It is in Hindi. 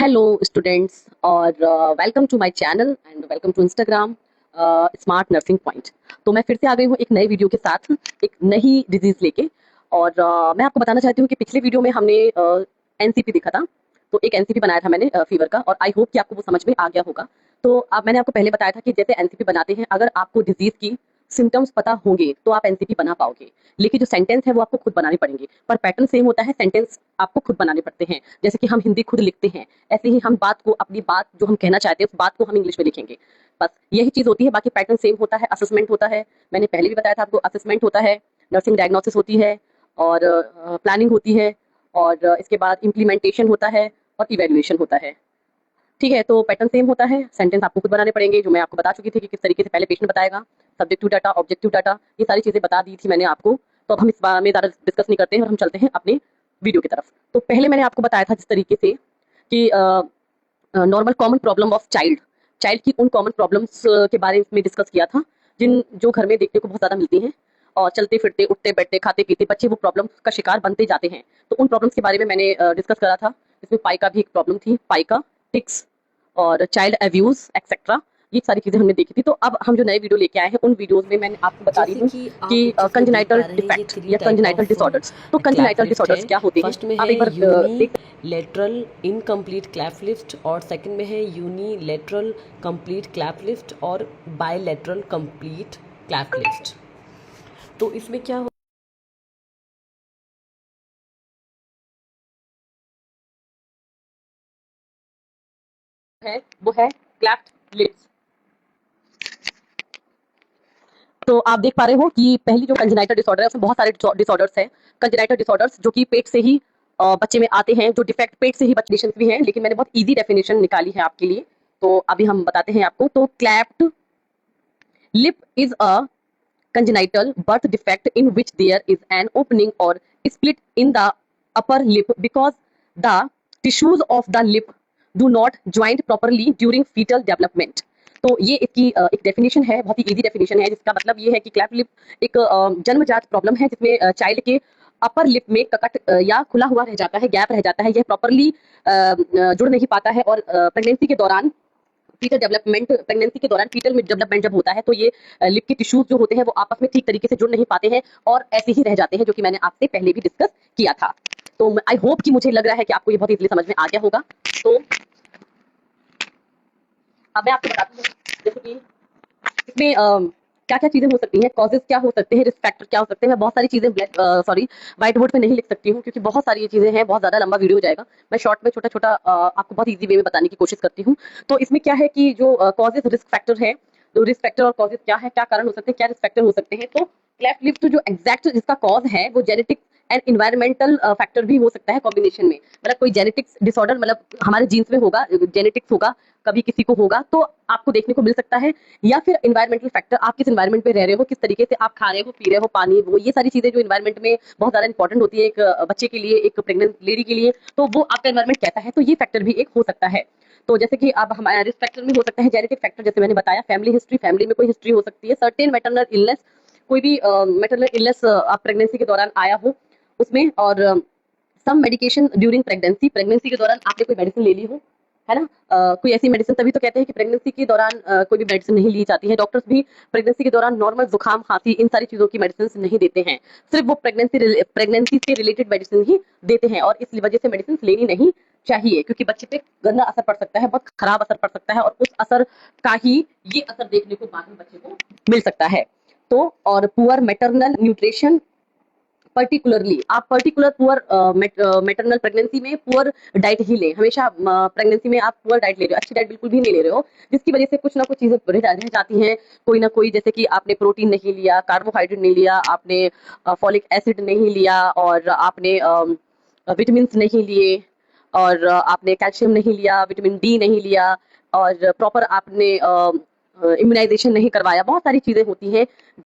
हेलो स्टूडेंट्स और welcome to my channel and welcome to Instagram smart nursing point. तो मैं फिर से आ गई हूँ एक नए वीडियो के साथ, एक नई डिजीज लेके। और मैं आपको बताना चाहती हूँ कि पिछले वीडियो में हमने एनसीपी देखा था। तो एक एनसीपी बनाया था मैंने फीवर का, और आई होप कि आपको वो समझ में आ गया होगा। तो अब मैंने आपको पहले बताया था कि जैसे एनसीपी बनाते हैं, अगर आपको डिजीज की सिम्टम्स पता होंगे तो आप एनसीपी बना पाओगे, लेकिन जो सेंटेंस है वो आपको खुद बनाने पड़ेंगे। पर पैटर्न सेम होता है, सेंटेंस आपको खुद बनाने पड़ते हैं। जैसे कि हम हिंदी खुद लिखते हैं, ऐसे ही हम बात को, अपनी बात जो हम कहना चाहते हैं उस बात को हम इंग्लिश में लिखेंगे। बस यही चीज होती है, बाकी पैटर्न सेम होता है। असेसमेंट होता है, मैंने पहले भी बताया था आपको। असेसमेंट होता है, नर्सिंग डायग्नोसिस होती है, और प्लानिंग होती है, और इसके बाद इम्प्लीमेंटेशन होता है, और इवेल्युएशन होता है। ठीक है, तो पैटर्न सेम होता है, सेंटेंस आपको खुद बनाने पड़ेंगे, जो मैं आपको बता चुकी थी कि किस तरीके से पहले पेशेंट बताएगा। सब्जेक्टिव डाटा, ऑब्जेक्टिव डाटा, ये सारी चीजें बता दी थी मैंने आपको। तो अब हम इस बारे में ज्यादा डिस्कस नहीं करते हैं और हम चलते हैं अपने वीडियो की तरफ। तो पहले मैंने आपको बताया था जिस तरीके से कि normal common problem of child, child की उन कॉमन प्रॉब्लम्स के बारे में डिस्कस किया था, जिन जो घर में देखने को बहुत ज्यादा मिलती हैं। और चलते फिरते, उठते बैठते, खाते पीते बच्चे वो प्रॉब्लम्स का शिकार बनते जाते हैं। तो उन प्रॉब्लम्स के बारे में मैंने डिस्कस करा था। इसमें पाइका भी एक प्रॉब्लम थी, पाइका, टिक्स और चाइल्ड अब्यूज एक्सेट्रा। ये सारी चीजें हमने देखी थी। तो अब हम जो नए वीडियो लेके आए हैं, उन वीडियोस में मैं आपको बता रही जैसे हूँ कि कि आप इस चीज़ में देख कंजेनाइटल पा रहे हैं, ये डिफेक्ट 3 या टाइप कंजेनाइटल ऑफ डिसऑर्डर्स। तो क्लैप कंजेनाइटल लिफ्ट डिसऑर्डर्स है। क्या होते हैं, फर्स्ट में आप है एक बार देख। यूनिलेटरल इनकम्प्लीट क्लैप लिफ्ट, और सेकंड में है यूनिलेटरल कंप्लीट क्लैप लिफ्ट, और बायलेटरल कंप्लीट क्लैप लिफ्ट। तो इसमें क्या है वो है क्लैप्ट लिप्स। तो आप देख पा रहे हो कि पहली जो कंजेनाइटल डिसऑर्डर है, उसमें बहुत सारे डिसऑर्डर्स हैं। कंजेनाइटल डिसऑर्डर्स जो कि पेट से ही बच्चे में आते हैं, जो डिफेक्ट पेट से ही बच्चे भी हैं, लेकिन मैंने बहुत इजी डेफिनेशन निकाली है आपके लिए। तो अभी हम बताते हैं आपको। तो clapped lip is a congenital birth defect in which there is an opening or split in the upper lip because the tissues of the lip do not joint properly during fetal development। तो ये इसकी एक डेफिनेशन है, बहुत ही इजी डेफिनेशन है, जिसका मतलब ये है कि क्लैप लिप एक जन्मजात प्रॉब्लम है, जिसमें चाइल्ड के अपर लिप में ककट या खुला हुआ रह जाता है, गैप रह जाता है, यह प्रॉपरली जुड़ नहीं पाता है। और प्रेगनेंसी के दौरान, फीटल डेवलपमेंट, प्रेगनेंसी के दौरान फीटल में डेवलपमेंट जब होता है, तो ये लिप के टिश्यूज जो होते हैं वो आपस में ठीक तरीके से जुड़ नहीं पाते हैं और ऐसे ही रह जाते हैं, जो कि मैंने आपसे पहले भी डिस्कस किया था। तो आई होप कि, मुझे लग रहा है कि आपको ये बहुत इजीली समझ में आ गया होगा। तो अब मैं आपको बताती हूँ, जैसे कि इसमें क्या क्या चीजें हो सकती हैं, कॉजेज क्या हो सकते हैं, रिस्क फैक्टर क्या हो सकते हैं। मैं बहुत सारी चीजें ब्लैक सॉरी व्हाइट बोर्ड पे नहीं लिख सकती हूँ, क्योंकि बहुत सारी ये चीजें हैं, बहुत ज्यादा लंबा वीडियो हो जाएगा। मैं शॉर्ट में छोटा छोटा आपको बहुत इजी वे में बताने की कोशिश करती हूँ। तो इसमें क्या है कि जो कॉजेज, रिस्क फैक्टर है, तो रिस्क फैक्टर और कॉजेज क्या है, क्या कारण हो सकते हैं, क्या रिस्क फैक्टर हो सकते हैं। तो क्लेफ्ट लिप जो एग्जैक्ट जिसका कॉज है, वो जेनेटिक एंड इन्वायरमेंटल फैक्टर भी हो सकता है कॉम्बिनेशन में। मतलब कोई जेनेटिक्स डिसऑर्डर, मतलब हमारे जीन्स में होगा, जेनेटिक्स होगा, कभी किसी को होगा, तो आपको देखने को मिल सकता है। या फिर इन्वायरमेंटल फैक्टर, आप किस इन्वायरमेंट में रह रहे हो, किस तरीके से आप खा रहे हो, पी रहे हो, पानी, वो ये सारी चीजें जो इन्वायरमेंट में बहुत ज्यादा इंपॉर्टेंट होती है एक बच्चे के लिए, एक प्रेग्नेंट लेडी के लिए, तो वो आपका इन्वायरमेंट कहता है। तो ये फैक्टर भी एक हो सकता है। तो जैसे कि अब हमारे रिस्क फैक्टर में हो सकता है जेनेटिक फैक्टर, जैसे मैंने बताया, फैमिली हिस्ट्री, फैमिली में कोई हिस्ट्री हो सकती है, सर्टेन मैटरनल इलनेस, कोई भी मैटरनल इलनेस आप प्रेगनेंसी के दौरान आया हो उसमें, और some medication during pregnancy, pregnancy के दौरान आपने कोई मेडिसिन ले ली हो, है ना। कोई ऐसी मेडिसिन, तभी तो कहते हैं कि प्रेगनेंसी के दौरान कोई भी मेडिसिन नहीं ली जाती है। डॉक्टर्स भी प्रेगनेंसी के दौरान नॉर्मल जुकाम, खांसी, इन सारी चीजों की मेडिसिन नहीं देते हैं। सिर्फ वो प्रेगनेंसी से रिलेटेड मेडिसिन ही देते हैं, और इस वजह से मेडिसिन लेनी नहीं चाहिए, क्योंकि बच्चे पे गंदा असर पड़ सकता है, बहुत खराब असर पड़ सकता है, और उस असर का ही ये असर देखने को बाद में बच्चे को मिल सकता है। तो और पुअर मैटरनल न्यूट्रिशन, पर्टिकुलरली आप पर्टिकुलर पुअर मैटरनल प्रेगनेंसी में पुअर डाइट ही लें हमेशा। प्रेगनेंसी में आप पुअर डाइट ले रहे हो, अच्छी डाइट बिल्कुल भी नहीं ले रहे हो, जिसकी वजह से कुछ ना कुछ चीजें रह जाती हैं, कोई ना कोई, जैसे कि आपने प्रोटीन नहीं लिया, कार्बोहाइड्रेट नहीं लिया, आपने फॉलिक एसिड नहीं लिया, और आपने विटामिन नहीं लिए, और आपने कैल्शियम नहीं लिया, विटामिन डी नहीं लिया, और प्रॉपर आपने इम्यूनाइजेशन नहीं करवाया। बहुत सारी चीजें होती हैं